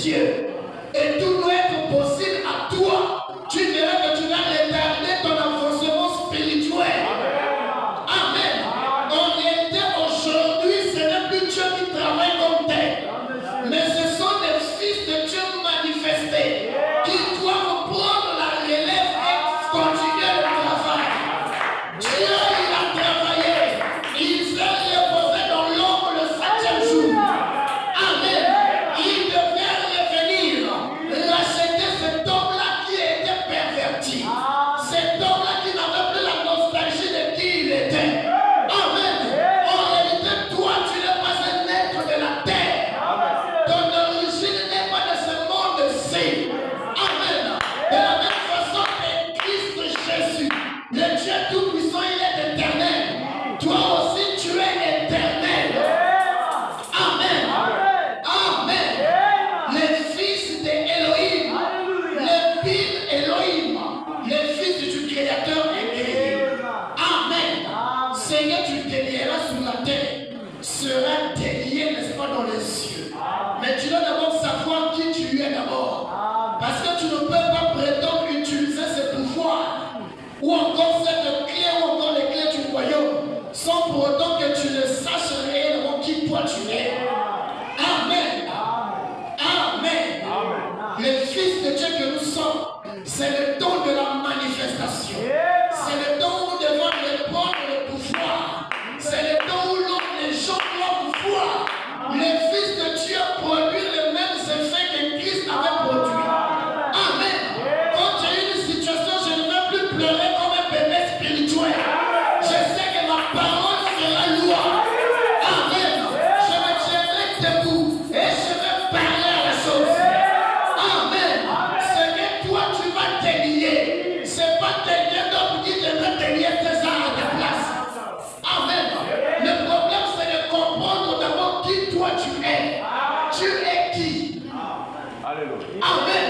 Dieu. Et tout doit être possible à toi. Tu verras que tu vas retarder ton avancement spirituel. Amen. En réalité, aujourd'hui, ce n'est plus Dieu qui travaille comme tel. Mais ce sont des fils de Dieu manifestés qui doivent prendre la relève et continuer le travail. Dieu, il a travaillé. Il s'est reposé dans l'ombre le 7e jour. Amen. Il devait revenir, racheter cet homme-là qui était perverti. Cet homme-là qui n'avait plus la nostalgie de qui il était. Amen. En réalité, toi, tu n'es pas un être de la terre. Ton origine n'est pas de ce monde-ci. Amen. De la même façon que Christ Jésus, le Dieu Tout-Puissant, il est éternel. Toi aussi, tu es éternel. Amen. Amen. Les fils d'Élohim, les fils d'Élohim, les fils du Créateur écrits. Amen. Seigneur, tu délieras sur la terre, sera délié, n'est-ce pas, dans les cieux. Mais tu dois d'abord savoir qui tu es d'abord. Parce que tu ne peux pas prétendre utiliser ce pouvoir ou encore cette clé ou encore les clés du royaume sans pour autant que tu ne saches réellement qui toi tu es. Amen. Amen. Les fils de Dieu que nous sommes, c'est le don de la manifestation. C'est le don où nous devons reprendre le pouvoir. C'est le don où les gens doivent voir. Les fils de Dieu produisent les mêmes effets que Christ avait produit. Amen. Quand j'ai une situation, je ne vais plus pleurer comme un bébé spirituel. Je sais que ma parole sera loi. Amen. Je me tiendrai debout et je vais parler à la chose. Amen. Ce que toi tu vas délier, ce n'est pas quelqu'un d'autre qui devrait délier tes arts à ta place. Amen. Le problème c'est de comprendre d'abord qui toi tu es. Tu es qui? Amen.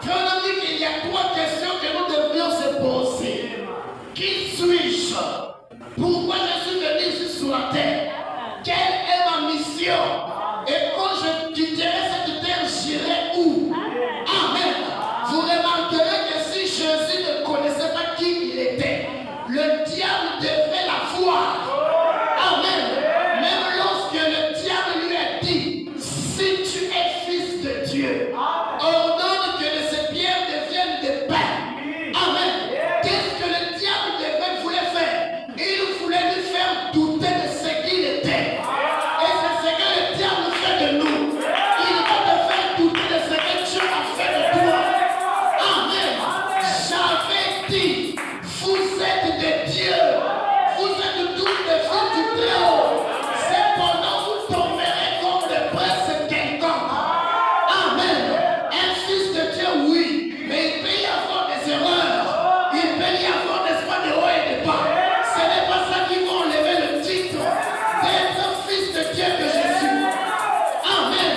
Frère, on a dit qu'il y a 3 questions que nous devrions se poser. Qui suis-je? Pourquoi je suis venu ici sur la terre? Quelle est ma mission? Et quand je quitterai cette terre, j'irai où? Amen. Vous remarquerez que si Jésus ne connaissait pas qui il était, le diable devait la voir. Amen. Même lorsque le diable lui a dit, si tu es fils de Dieu, ordonne que de ces pierres deviennent des pains. Amen. Qu'est-ce que le diable voulait faire? Il voulait lui faire douter de ce qu'il était. Et c'est ce que le diable fait de nous. Il va te faire douter de ce que Dieu a fait de toi. Amen. J'avais dit, vous êtes de Dieu. Vous êtes tous des fils du Très-Haut. Cependant, vous tomberez comme des princes quelconques. Amen. Un fils de Dieu, oui. Mais il peut y avoir des erreurs. Il peut y avoir, n'est-ce pas, de haut et de bas. Ce n'est pas ça qui va enlever le titre d'être fils de Dieu que je suis. Amen.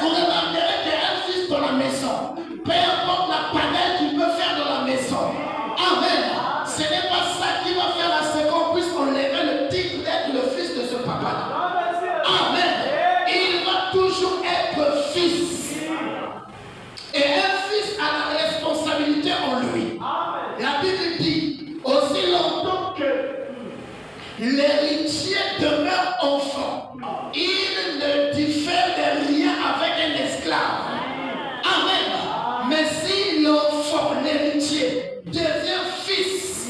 Vous remarquerez qu'un fils dans la maison, peu importe la panelle qu'il peut faire dans la maison. Amen. Ce n'est pas ça qui va faire la seconde puisse enlever le titre d'être le fils de ce papa. Amen. Il va toujours être fils. Et un fils a la responsabilité en lui. La Bible dit, aussi longtemps que l'héritier demeure enfant, il ne diffère de rien avec un esclave. Amen. Mais si l'enfant, l'héritier, devient fils,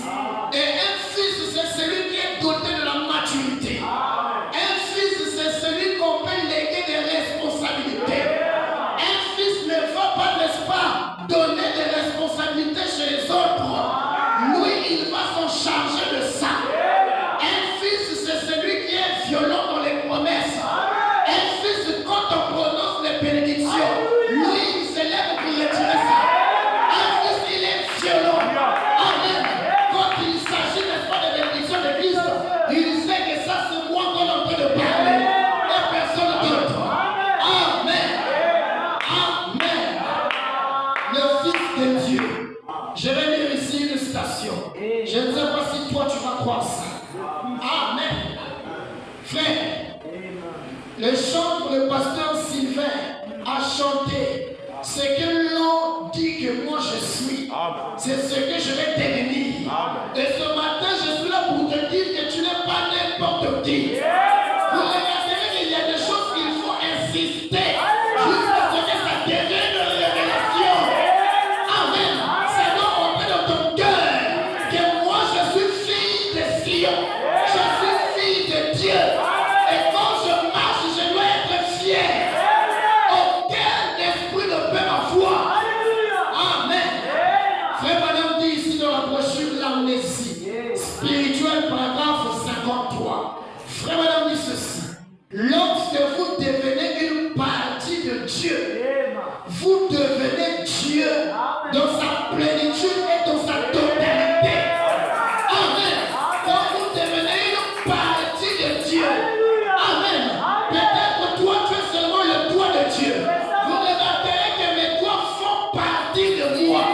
et un fils c'est celui qui est doté de la maturité. Un fils c'est celui qu'on peut léguer des responsabilités. Un fils ne va pas, n'est-ce pas, donner des responsabilités chez les autres. Lui, il va s'en charger de ça. Un fils, c'est celui qui est violent dans les promesses. Un fils, quand on prononce les bénédictions, lui, il se lève pour retirer ça. Un fils, il est violent. Amen. Quand il s'agit, n'est-ce pas, de bénédictions de Christ, il sait que ça, c'est moi qu'on est en train de parler. Et personne d'autre. Amen. Amen. Le Fils de Dieu. Je vais lire ici une citation. Je ne sais pas si toi tu vas croire ça. Amen. Frère, le chant pour le pasteur Sylvain à chanter ce que l'on dit que moi je suis. C'est ce que je vais devenir. Et ce matin, je suis là pour te dire que tu n'es pas n'importe qui. Vous regarderez qu'il y a des choses qu'il faut insister jusqu'à ce que ça devienne une révélation. Amen. C'est donc auprès de ton cœur que moi je suis fille de Sion. Je suis fille de Dieu. Et quand je marche, je dois être fier. Aucun esprit ne peut ma foi. Amen. Frère Madame dit ici dans la brochure, l'amnésie spirituelle, paragraphe 53. Frère Madame dit ceci. Lorsque vous devenez une partie de Dieu, vous devenez Dieu dans sa plénitude et dans sa totalité. Amen. Quand vous devenez une partie de Dieu, amen. Peut-être toi, tu es seulement le doigt de Dieu. Vous remarquerez que mes doigts font partie de moi.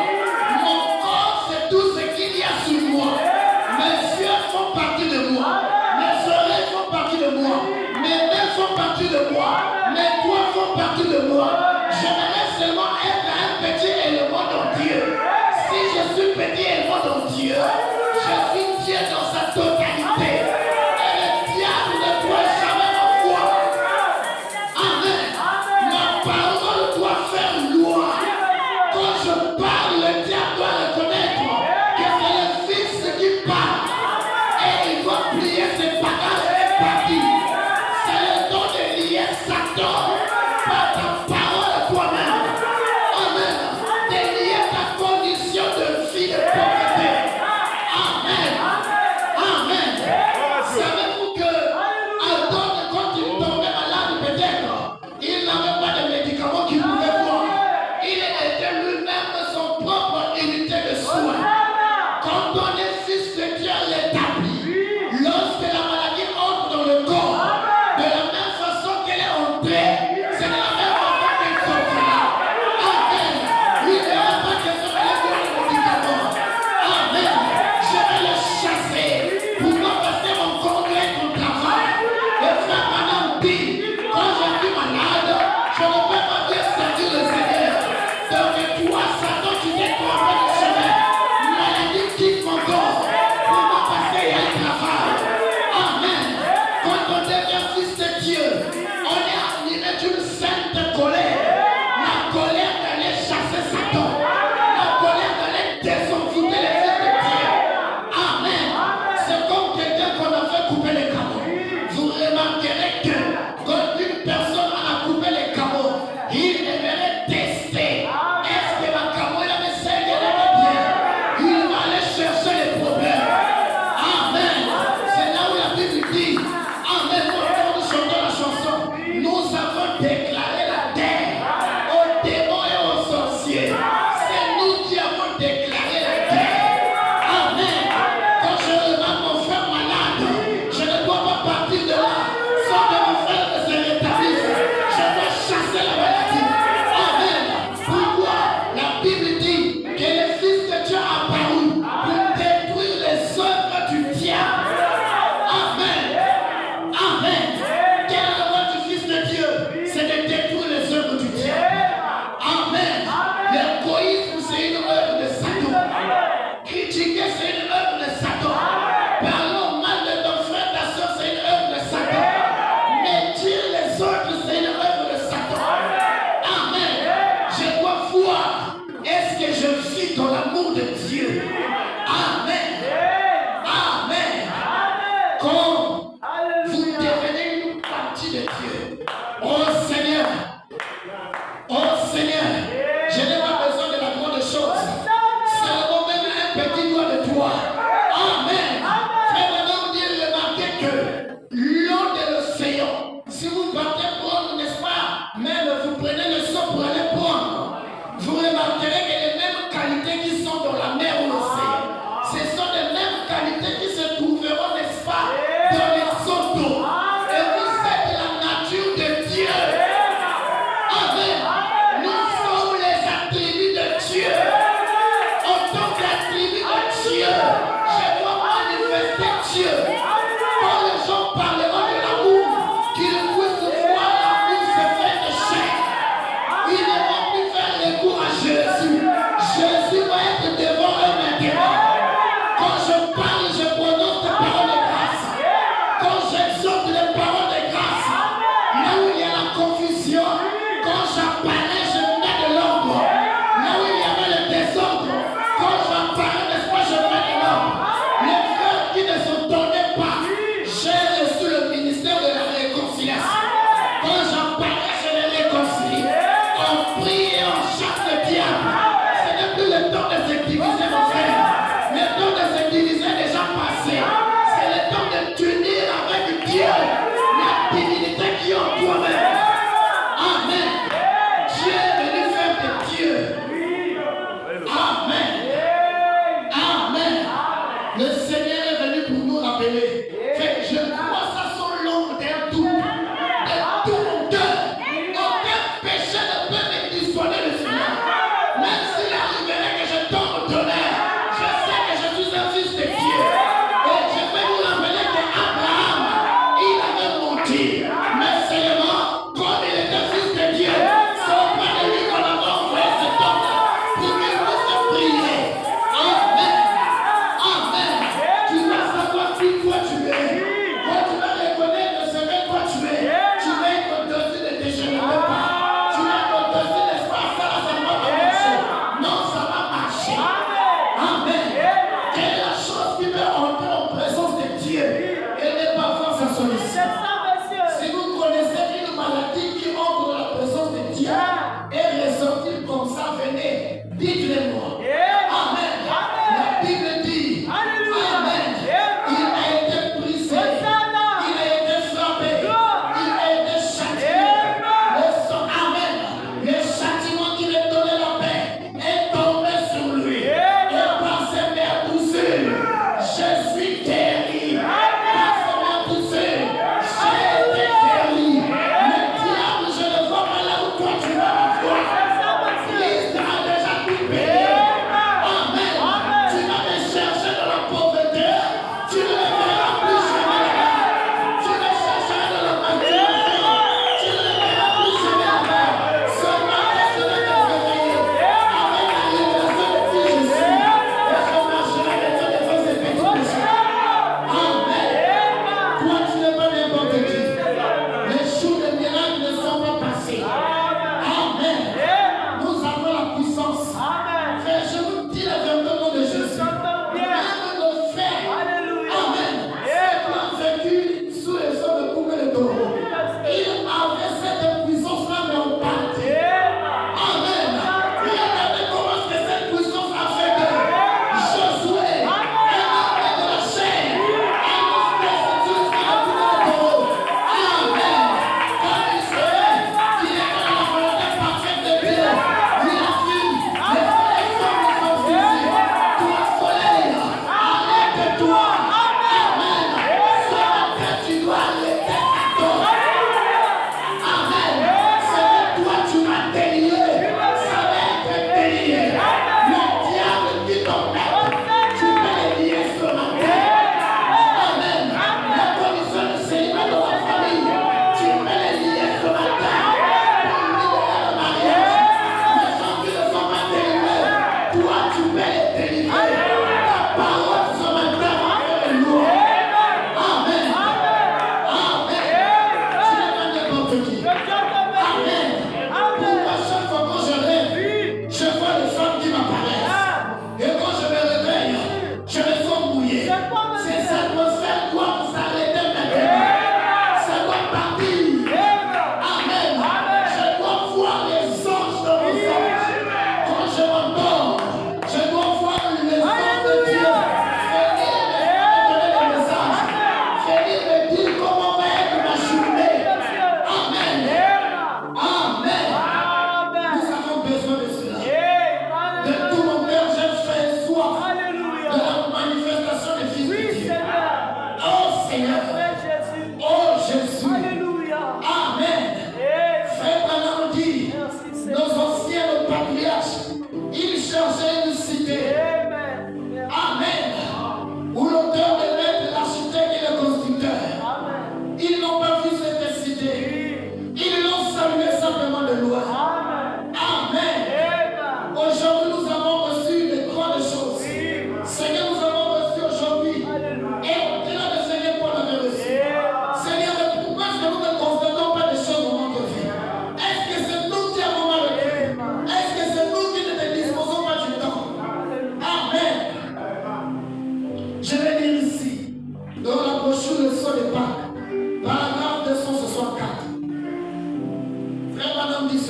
Mon corps, c'est tout ce qu'il y a sur moi. Mes yeux font partie de moi. Mes oreilles font partie de moi. Mes mains font partie de moi. Mes doigts font partie de moi. J'aimerais seulement être un petit élément dans Dieu. Si je suis petit élément dans Dieu, je suis Dieu dans sa totalité. Et le diable ne doit jamais ma foi. Amen. Ma parole doit faire loi. Quand je parle, le diable doit reconnaître que c'est le Fils qui parle. Et il doit plier ses bagages et partir. C'est le don de lier Satan par ta parole toi-même. Amen. De lier ta condition de vie de pauvreté. Amen. Amen. Savez-vous que Adam, quand il tombait malade, peut-être, il n'avait pas de médicaments qu'il pouvait voir. Il était lui-même son propre unité de soins. Quand on est fils de Dieu, l'établit. Lorsque la maladie entre dans le corps, de la même façon qu'elle est entrée, c'est de la même façon qu'elle sortira. Amen. Il n'y aura pas que ce soit les médicaments. Amen. Je vais le chasser. Pourquoi? Parce que mon congrès, mon travail. Et frère Madame dit, quand je suis malade, je ne peux pas bien servir le Seigneur. Donc toi, Satan, tu t'es trompé de chemin. Maladie quitte mon corps. Pourquoi? Parce qu'il y a un travail. Amen. Quand on devient fils de Dieu, on est animé d'une sainte colère. La colère d'aller chasser Satan. La colère d'aller désenvoûter les fils de Dieu. Amen. C'est comme quelqu'un qu'on a fait couper les cameaux. Vous remarquerez que quand une personne a coupé les cameaux, il aimerait tester. Est-ce que ma cameau est la celle qui est bien? Il va aller chercher les problèmes. Amen. C'est là où la Bible dit, amen, quand nous chantons la chanson, nous avons déclaré la terre aux démons et aux sorciers. C'est nous qui avons déclaré la terre. Amen. Quand je remarque mon frère malade, je ne dois pas partir de là sans que mon frère se rétablisse. Je dois chasser la maladie. Amen. Pourquoi? La Bible dit que le Fils de Dieu a apparu pour détruire les œuvres du diable. Amen. Amen. Quel est le rôle du Fils de Dieu? C'est de détruire les œuvres du diable. Amen. L'égoïsme, c'est une œuvre de Satan. Critiquer, c'est une œuvre de Satan. Parlons mal de ton frère, ta soeur, c'est une œuvre de Satan. Mais dire les autres, c'est une œuvre de Satan. Amen. Je dois voir, est-ce que je vis dans l'amour de Dieu? Amen. Amen. Quand vous devenez une partie de Dieu, oh Seigneur, je n'ai pas besoin de la grande chose. Seulement même un petit doigt de toi. Amen. Frère Madame dit, remarquez que l'eau de l'océan, si vous partez prendre, n'est-ce pas, même vous prenez le sang pour aller prendre, vous remarquerez que les mêmes qualités qui sont dans la mer ou l'océan, ce sont les mêmes qualités qui se trouveront, n'est-ce pas, dans les seaux d'eau. Et vous êtes la nature de Dieu.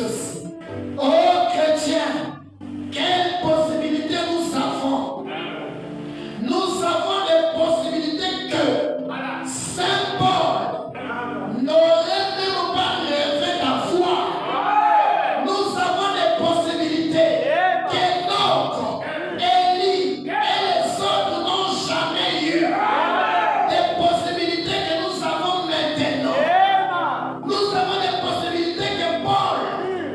ceci. Oh chrétiens, quelle possibilité nous avons. Nous avons des possibilités que Saint Paul n'aurait même pas rêvé d'avoir. Nous avons des possibilités qu'Enoch, Élie et les autres n'ont jamais eu. Des possibilités que nous avons maintenant. Nous avons des possibilités que Paul,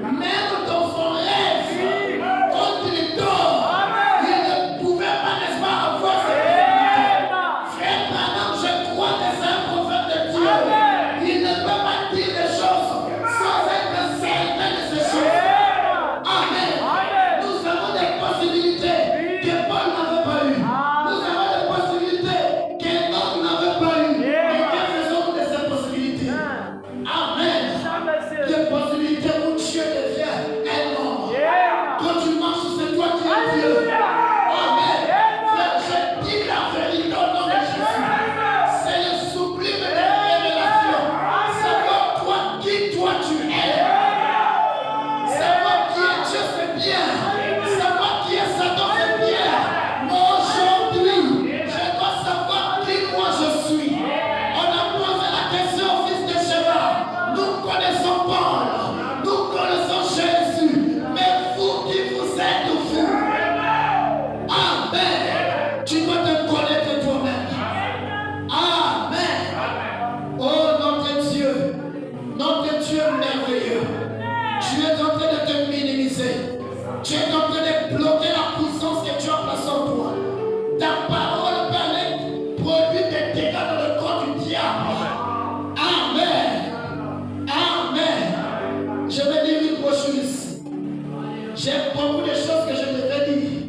même dans son rêve, quand il dort, il ne pouvait pas, n'est-ce pas, avoir ces possibilités. Frère Branham, je crois que c'est un prophète de Dieu. Il ne peut pas dire des choses sans être certain de ces choses. Amen. Nous avons des possibilités que Paul n'avait pas eues. Nous avons des possibilités qu'Enoch n'avait pas eues. Et que faisons-nous de ces possibilités? Amen. Des possibilités où Dieu devient un homme. Quand tu marches, c'est toi qui es Dieu. Amen. Frère, je dis la vérité au nom de Jésus. C'est le sublime des révélations. Savoir toi qui toi tu es. Savoir qui est Dieu, c'est bien. Savoir qui est Satan, c'est bien. Mais aujourd'hui, je dois savoir qui moi je suis. On a posé la question au fils de Sheba. Nous connaissons Paul. Nous connaissons Jésus. Mais vous qui vous êtes vous. Amen. Tu dois te connaître toi-même. Amen. Oh notre Dieu merveilleux. Tu es en train de te minimiser. Tu es en train de bloquer la puissance que tu as placée en toi. Ta parole permet produit des dégâts dans le corps du diable. Amen. Amen. Je vais lire une brochure ici. J'ai beaucoup de choses que je devrais dire.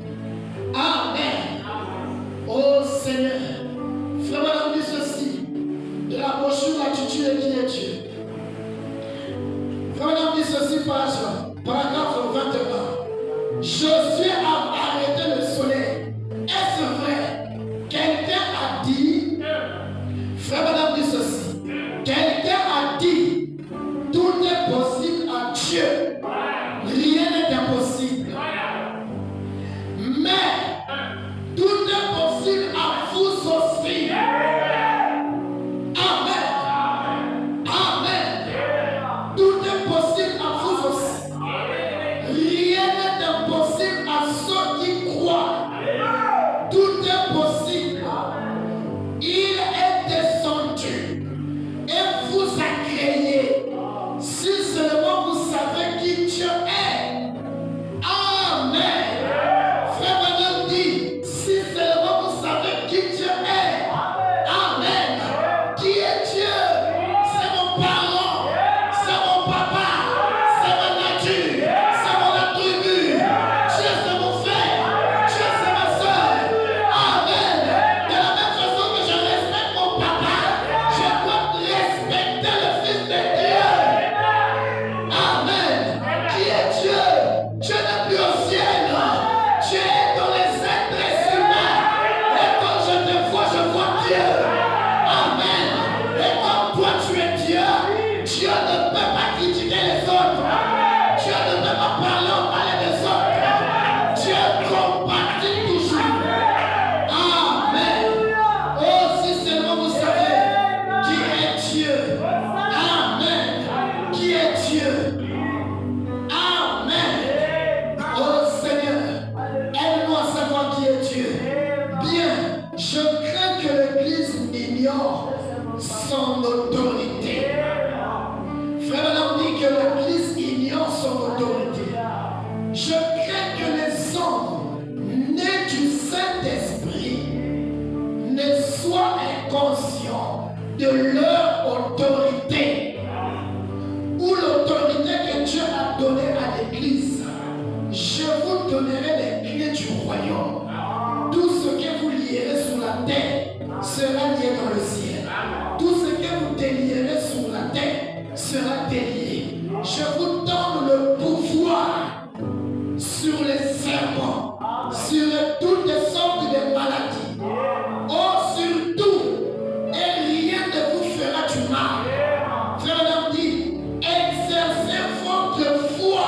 Amen. Oh Seigneur. Frère, on dit ceci. De la brochure, l'attitude qui est Dieu. Frère, on dit ceci, paragraphe 21. Josué a arrêté le soleil. Est-ce vrai? Quelqu'un a dit, frère, madame dit ceci. Quelqu'un a dit, tout est possible à Dieu. Rien n'est impossible. Mais, tout est possible à vous aussi. Amen. Amen. Tout est possible à vous aussi. Rien n'est impossible à ceux qui croient. Tout est possible. Il est descendu et vous a créé. Si seulement vous savez qui Dieu est. Amen. Frère Branham dit, si seulement vous savez qui Dieu est. Amen. Qui est Dieu? C'est mon parent. C'est mon papa. C'est ma nature. C'est mon attribut. Dieu c'est mon frère. Dieu c'est ma soeur. Amen. De la même façon que je respecte mon papa, je dois respecter le Fils de Dieu. Amen. Qui est Dieu? Dieu n'est plus au ciel. Dieu est dans les êtres humains. Et quand je te vois, je vois Dieu. Amen. Et comme toi tu es Dieu, Dieu ne peut pas critiquer les autres. Dieu ne peut pas parler au malin des autres. Dieu compatit toujours. Amen. Oh, si seulement vous savez qui est Dieu. Amen. Qui est Dieu. Amen. Oh Seigneur, aide-nous à savoir qui est Dieu. Bien, je crains que l'Église ignore son autorité. Frère Branham dit que l'Église ignore son autorité. Je crains que les hommes nés du Saint-Esprit ne soient inconscients de leur autorité ou l'autorité que Dieu a donnée à l'Église. Je vous donnerai les clés du royaume. Tout ce que vous lierez sur la terre sera lié dans le ciel. Tout ce que vous délierez sur la terre sera délié. Je vous donne le pouvoir sur les serpents, sur toutes sortes de maladies. Oh, sur tout. Et rien ne vous fera du mal. Frère Branham dit, exercez votre foi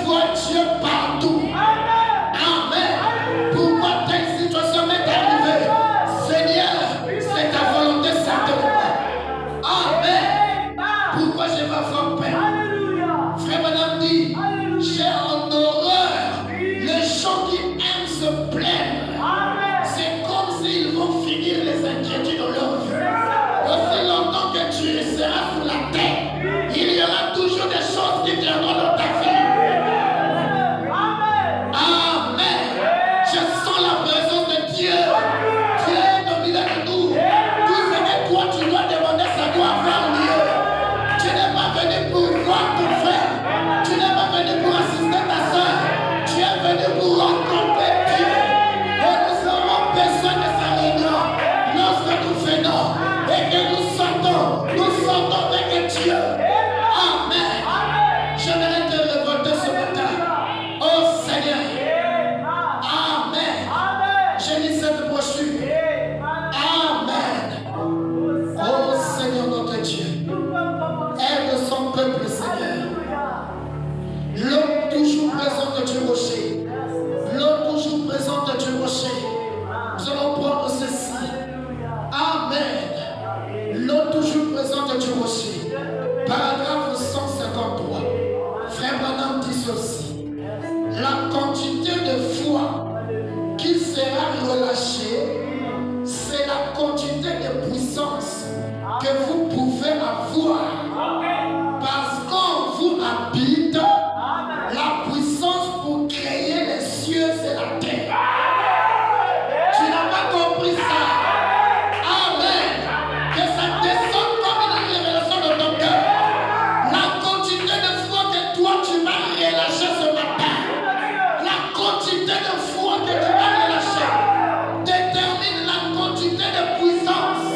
vois Dieu partout. Amen. Pourquoi telle situation m'est arrivée? Seigneur, c'est ta volonté certainement. Amen. Pourquoi je vais avoir peur? Frère Madame dit, j'ai en horreur les gens qui aiment se plaindre. C'est comme s'ils vont finir les inquiétudes dans leur vie. Aussi longtemps que tu seras sous la terre, il y aura toujours des choses qui viendront dans ta vie. Amen. Je sens la présence de Dieu. Dieu est au milieu de nous. Tout ce que toi tu dois demander, ça doit avoir lieu. Tu n'es pas venu pour voir ton frère. Tu n'es pas venu pour assister ta soeur. Tu es venu pour rencontrer Dieu. Et nous avons besoin de sa réunion. Lorsque nous venons et que nous sortons avec Dieu. Amen. J'aimerais te révolter ce matin. Oh Seigneur. Amen. Je lis cette brochure. Amen. Oh Seigneur notre Dieu. Aide son peuple, Seigneur. L'homme toujours présent de Dieu rocher. L'homme toujours présent de Dieu rocher. Nous allons prendre ceci. Amen. L'homme toujours présent de Dieu rocher. Paragraphe 153. Frère Branham dit ceci. La quantité de foi qui sera relâchée, c'est la quantité de puissance que vous pouvez avoir. Parce qu'on vous habite la puissance pour créer les cieux et la terre. Tu n'as pas compris ça? Amen. Que ça descende comme une révélation de ton cœur. La quantité de foi que toi tu vas relâcher ce matin, la quantité de foi que tu vas relâcher détermine la quantité de puissance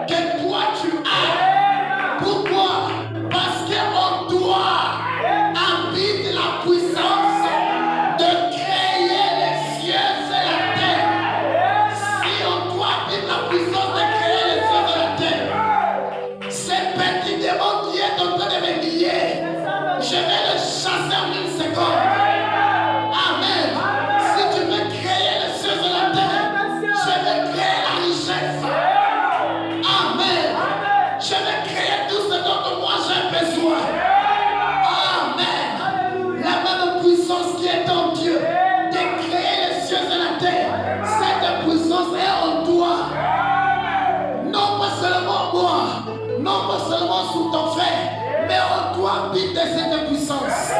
que toi tu as. Pourquoi? Parce qu'en toi habite la puissance de créer les cieux et la terre. Si en toi habite la puissance de créer les cieux et la terre, ces petits démons qui est en train de me lier, je vais le chasser en une seconde. Amen. Si tu veux créer les cieux et la terre, je vais créer la richesse. Amen. Je vais créer tout ce dont moi j'ai besoin. Amen. La même puissance qui est en Dieu de créer les cieux et la terre, cette puissance est en toi. Non pas seulement moi, non pas seulement sous ton frère, mais en toi habite cette puissance.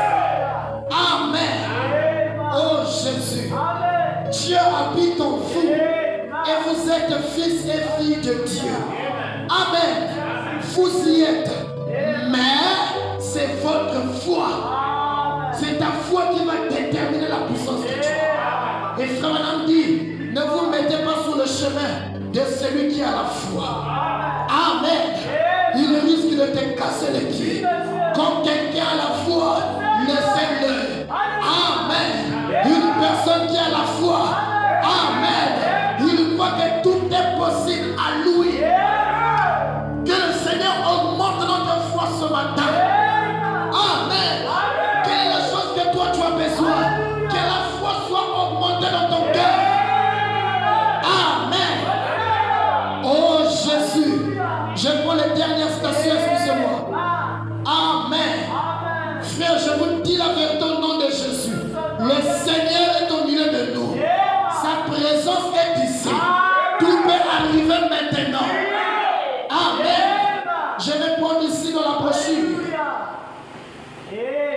Amen. Oh Jésus, Dieu habite en vous et vous êtes fils et filles de Dieu. Amen. Vous y êtes, mais c'est votre foi. C'est ta foi qui va déterminer la puissance de Dieu. Et frère Madame dit, ne vous mettez pas sur le chemin de celui qui a la foi. Amen. Il risque de te casser les pieds. Comme quelqu'un a la foi, laissez-le. Amen. Une personne qui a la foi, amen, il croit que tout est possible à lui. Que le Seigneur augmente notre foi ce matin. Amen. Quelle est la chose que toi tu as besoin? Que la foi soit augmentée dans ton cœur. Amen. Oh Jésus, je prends les dernières stations, excusez-moi. Amen. Frère, je vous dis la vérité au nom de Jésus. Le Seigneur est au milieu de nous. Sa présence est ici. Tout peut arriver maintenant. Amen. Je vais prendre ici dans la brochure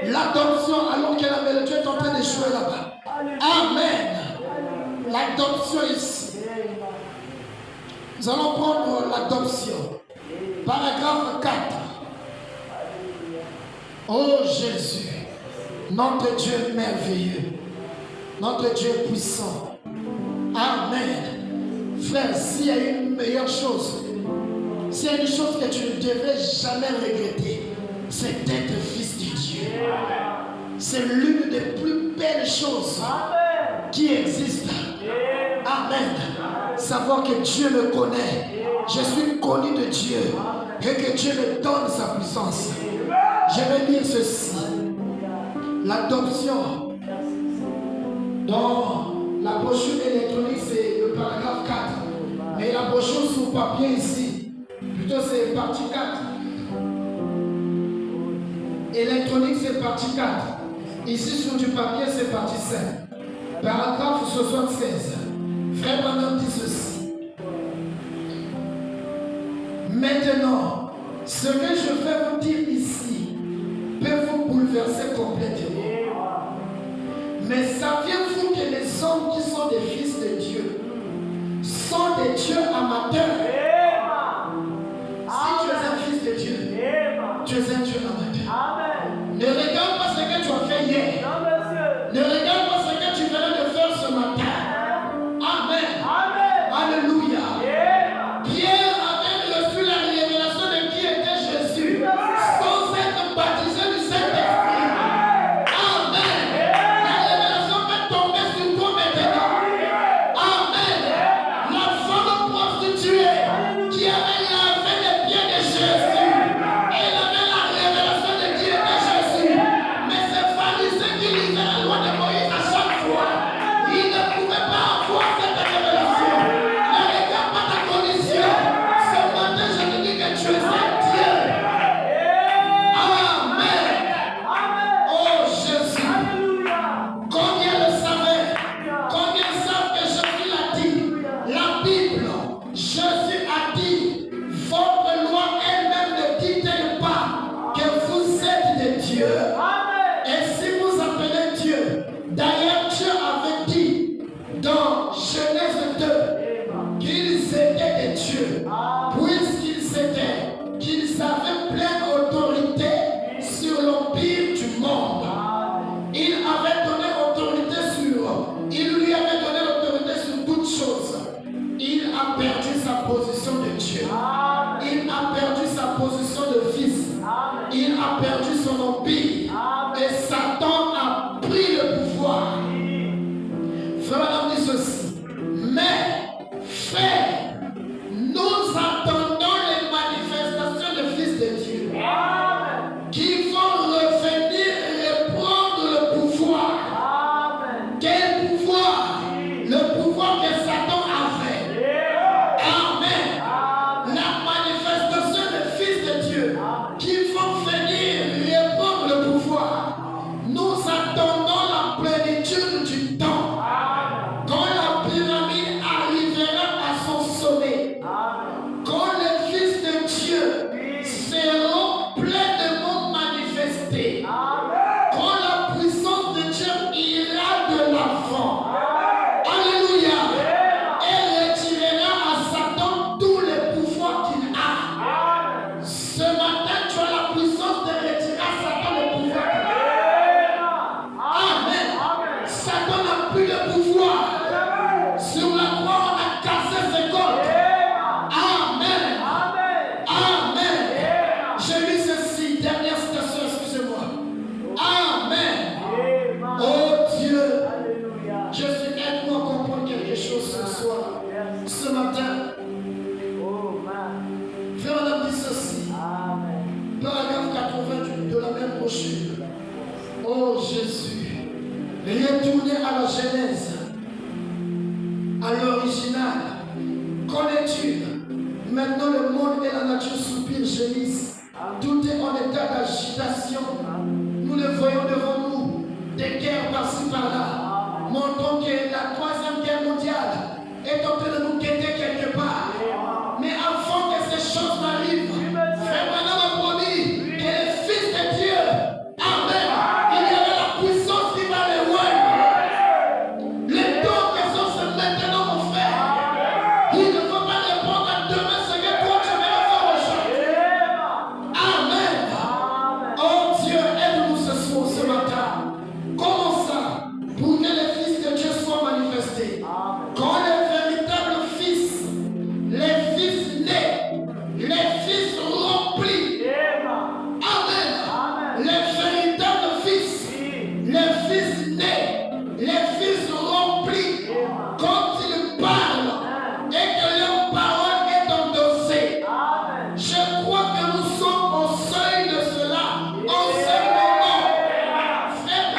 l'adoption, alors que la mélodie est en train de jouer là-bas. Amen. L'adoption ici. Nous allons prendre l'adoption. Paragraphe 4. Oh Jésus, notre Dieu merveilleux, notre Dieu puissant. Amen. Frère, s'il y a une meilleure chose, s'il y a une chose que tu ne devrais jamais regretter, c'est d'être fils de Dieu. C'est l'une des plus belles choses qui existent. Amen. Savoir que Dieu me connaît. Je suis connu de Dieu. Et que Dieu me donne sa puissance. Je vais dire ceci. l'adoption. Dans la brochure électronique, c'est le paragraphe 4. Mais la brochure sous papier ici, plutôt c'est partie 4. Électronique, c'est partie 4. Ici, sur du papier, c'est partie 5. Paragraphe 76. Frère Branham dit ceci. Maintenant, ce que je vais vous dire ici peut vous bouleverser complètement. Mais saviez-vous que les hommes qui sont des fils de Dieu sont des dieux amateurs? Si tu es un fils de Dieu, tu es un Dieu amateur. Ne regarde pas ce que tu as fait hier. Ne regarde pas ce que tu venais de faire ce matin. Amen. Alléluia. Pierre avait reçu la révélation de qui était Jésus sans être baptisé du Saint-Esprit. Amen. La révélation peut tomber sur toi maintenant. Amen. La femme prostituée qui avait lavé les pieds de Jésus, elle avait la révélation de qui était Jésus. Mais ces pharisiens qui lisaient la loi de Moïse à chaque fois, ils ne pouvaient pas avoir cette révélation. Ne regarde pas ta condition. Ce matin, je te dis que tu es un Dieu. Amen. Oh Jésus. Combien le savaient? Combien savent que Jésus l'a dit? La Bible, Jésus a dit, votre loi elle-même ne dit-elle pas que vous êtes des dieux? Et si vous appelez Dieu, d'ailleurs Dieu avait dit dans Genèse 2 qu'ils étaient des dieux, qu'ils avaient pleine autorité sur l'empire du monde. Il avait donné autorité il lui avait donné l'autorité sur toutes choses. Il a perdu sa position de Dieu. Il a perdu sa position de fils. Il a perdu son empire. Et Satan a pris le pouvoir. Frère, on dit ceci. Mais, frère, nous attendons les manifestations de fils de Dieu qui vont revenir reprendre le pouvoir. Quel pouvoir? Le pouvoir que Satan avait. Amen. La manifestation des fils de Dieu qui vont venir reprendre le pouvoir. Nous attendons la plénitude du temps. Quand la pyramide arrivera à son sommet. Quand les fils de Dieu seront pleinement manifestés. Quand la puissance de Dieu ira de l'avant. Alléluia. Elle retirera à Satan tous les pouvoirs qu'il a. Ce matin, tu as la puissance de retirer à Satan les pouvoirs qu'il a. Amen. Satan n'a plus le pouvoir. Sur la croix, on a cassé ses côtes. Amen. Amen. Je lis ceci, dernière citation, excusez-moi. Amen. Oh Dieu, Jésus, aide-moi à comprendre quelque chose ce soir, ce matin. Frère, on a dit ceci. Paragraphe 80 de la même brochure. Oh Jésus, retournez à la Genèse, à l'original. Connais-tu? Maintenant le monde et la nature soupirent, gémissent. Tout est en état d'agitation. Nous le voyons devant nous. Des guerres par-ci par-là. Montrons que la 3e guerre mondiale est en train de nous guetter quelque part. Mais avant que ces choses n'arrivent, Frère Branham a promis que les fils de Dieu, Amen, il y avait la puissance qui va les loin. Les dons que sont ce maintenant, mon frère, il ne faut pas répondre à demain ce que toi tu vas faire aujourd'hui. Amen. Oh Dieu, aide-nous ce soir, ce matin. Comment ça? Pour que les fils de Dieu soient manifestés. Quand les véritables fils, les fils nés, les fils remplis. Amen. Les véritables fils, les fils nés, les fils remplis. Quand ils parlent et que leur parole est endossée. Je crois que nous sommes au seuil de cela en ce moment. Frère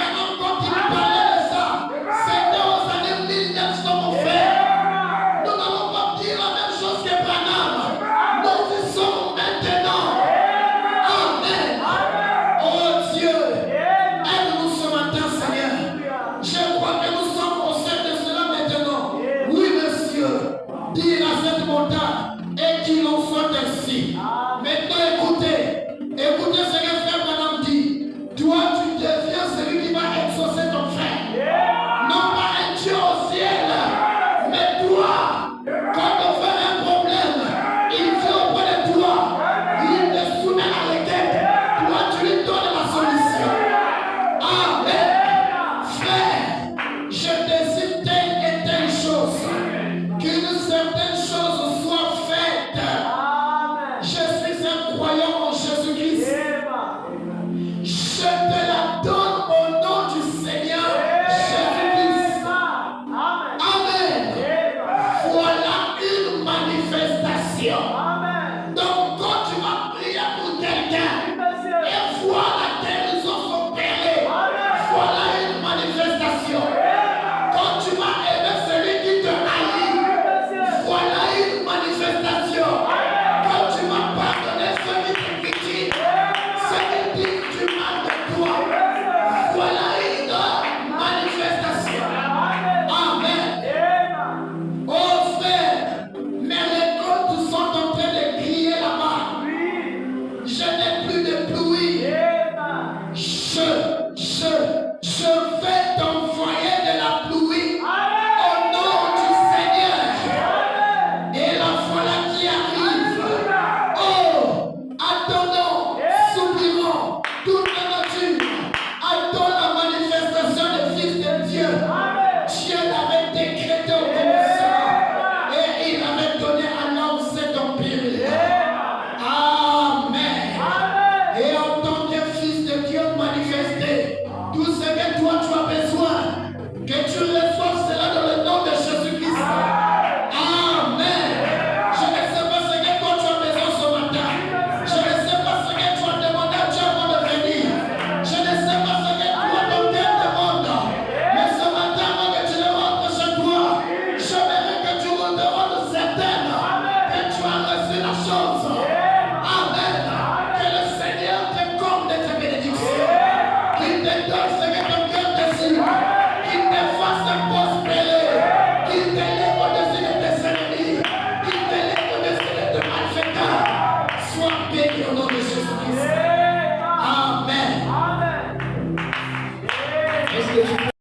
que tu peux